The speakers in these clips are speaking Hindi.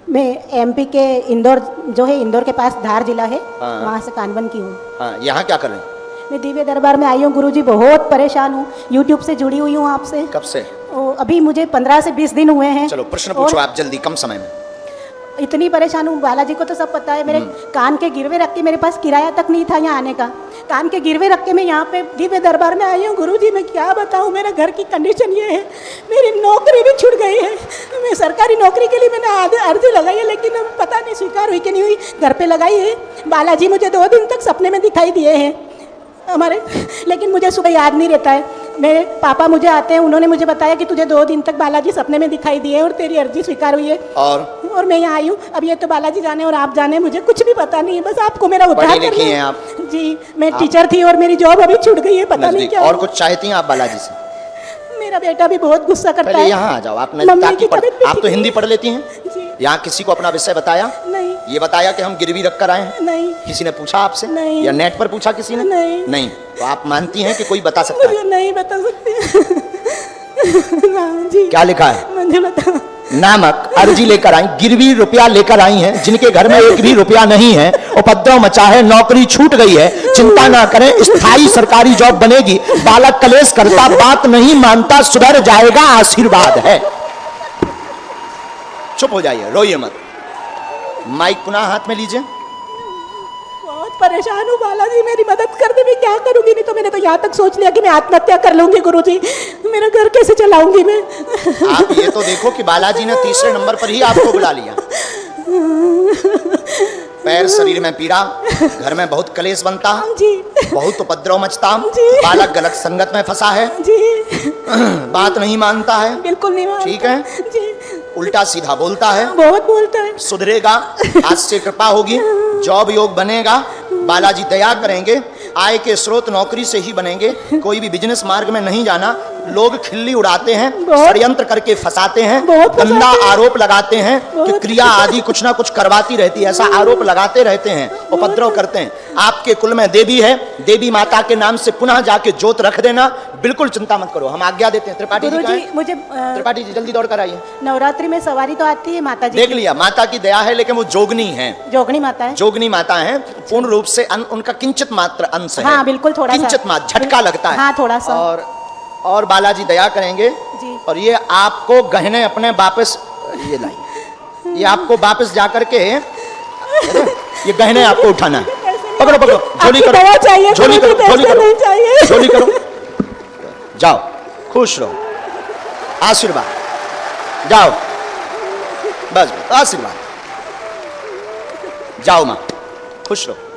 मैं एमपी के इंदौर जो है, इंदौर के पास धार जिला है, हाँ। वहाँ से कानवन की हूँ। हाँ, यहाँ क्या कर रहे हैं? मैं दिव्य दरबार में आई हूँ गुरुजी, बहुत परेशान हूँ। यूट्यूब से जुड़ी हुई हूँ आपसे। कब से? अभी मुझे 15 से 20 दिन हुए हैं। चलो प्रश्न पूछो आप जल्दी, कम समय में। इतनी परेशान हूँ, बालाजी को तो सब पता है। मेरे कान के गिरवे रख के, मेरे पास किराया तक नहीं था यहाँ आने का। कान के गिरवे रख के मैं यहाँ पे दिव्य दरबार में आई हूँ गुरुजी। मैं क्या बताऊँ, मेरा घर की कंडीशन ये है, मेरी नौकरी भी छूट गई है। मैं सरकारी नौकरी के लिए मैंने अर्जी लगाई है, लेकिन अब पता नहीं स्वीकार हुई कि नहीं हुई। घर पे लगाई है। बालाजी मुझे 2 दिन तक सपने में दिखाई दिए हैं हमारे, लेकिन मुझे सुबह याद नहीं रहता है। मेरे पापा मुझे आते हैं, उन्होंने मुझे बताया कि तुझे 2 दिन तक बालाजी सपने में दिखाई दिए और तेरी अर्जी स्वीकार हुई है। और मैं यहाँ आई हूँ। अब ये तो बालाजी जाने और आप जाने, मुझे कुछ भी पता नहीं है। बस आपको मेरा उद्धार करना है। आप जी, मैं टीचर थी और मेरी जॉब अभी छूट गई है, पता नहीं क्या। और कुछ चाहती हैं आप बालाजी से? मेरा बेटा भी बहुत गुस्सा करता है। यहाँ आ जाओ आप तो हिंदी पढ़ लेती हैं? यहाँ किसी को अपना विषय बताया? नहीं। ये बताया कि हम गिरवी रख कर आए हैं? नहीं। किसी ने पूछा आपसे? नहीं। या नेट पर पूछा किसी ने? नहीं। नहीं। तो आप मानती हैं कि कोई बता सकता है? नहीं बता सकते। जी। क्या लिखा है? मुझे बता। नामक अर्जी लेकर आई, गिरवी रुपया लेकर आई हैं, जिनके घर में 1 भी रुपया नहीं है, उपद्रव मचा है, नौकरी छूट गई है, चिंता ना करें, स्थायी सरकारी जॉब बनेगी। बालक कलेश करता, बात नहीं मानता, सुधर जाएगा, आशीर्वाद है। चुप हो जाइए, रोइए मत। माइक पुनः हाथ में लीजिए। बहुत परेशान हूँ बालाजी, मेरी मदद कर दे। मैं क्या करूंगी? नहीं तो मैंने तो यहाँ तक सोच लिया कि मैं आत्महत्या कर लूंगी गुरुजी। मेरा घर कैसे चलाऊंगी मैं? आप ये तो देखो कि बालाजी ने 3रे नंबर पर ही आपको बुला लिया। पैर शरीर में पीड़ा, घर में बहुत कलेश बनता जी, बहुत उपद्रव मचता, बालक गलत संगत में फंसा है जी, बात नहीं मानता है, बिल्कुल नहीं मानता, ठीक है जी, उल्टा सीधा बोलता है, बहुत बोलता है। सुधरेगा, आज से कृपा होगी, जॉब योग बनेगा, बालाजी दया करेंगे, आय के स्रोत नौकरी से ही बनेंगे, कोई भी बिजनेस मार्ग में नहीं जाना। लोग खिल्ली उड़ाते हैं, षड्यंत्र करके फंसाते हैं, गंदा आरोप लगाते हैं कि क्रिया आदि कुछ ना कुछ करवाती रहती है, ऐसा आरोप लगाते रहते हैं, उपद्रव करते हैं। आपके कुल में देवी है, देवी माता के नाम से पुनः जाके जोत रख देना, बिल्कुल चिंता मत करो, हम आज्ञा देते हैं। त्रिपाठी जी, मुझे त्रिपाठी जी जल्दी दौड़ कर आइए। नवरात्रि में सवारी तो आती है माता जी, देख लिया, माता की दया है, लेकिन वो जोगनी है, जोगनी माता है, जोगनी माता है, पूर्ण रूप से उनका किंचित मात्र अंश है। हाँ, बिल्कुल, थोड़ा किंचित मात्र झटका लगता है। हाँ, थोड़ा सा। और बालाजी दया करेंगे जी। और ये आपको गहने अपने वापस, ये लाइए, ये आपको वापस जाकर के ये गहने आपको उठाना है। पकड़ो पकड़ो, झोली करो, झोली करो, झोली करो, झोली करो, जाओ, खुश रहो, आशीर्वाद, जाओ, बस आशीर्वाद, जाओ मां, खुश रहो।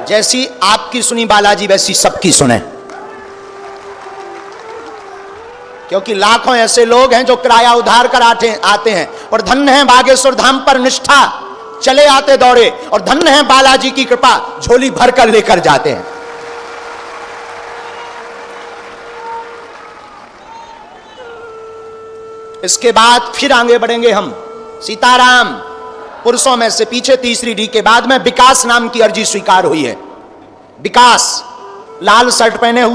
जैसी आपकी सुनी बालाजी, वैसी सबकी सुने, क्योंकि लाखों ऐसे लोग हैं जो किराया उधार कर आते हैं, और धन्य है बागेश्वर धाम पर निष्ठा, चले आते दौड़े, और धन्य है बालाजी की कृपा, झोली भर कर लेकर जाते हैं। इसके बाद फिर आगे बढ़ेंगे हम। सीताराम, पुरुषों में से पीछे 3री डी के बाद में विकास नाम की अर्जी स्वीकार हुई है। विकास लाल शर्ट पहने हुए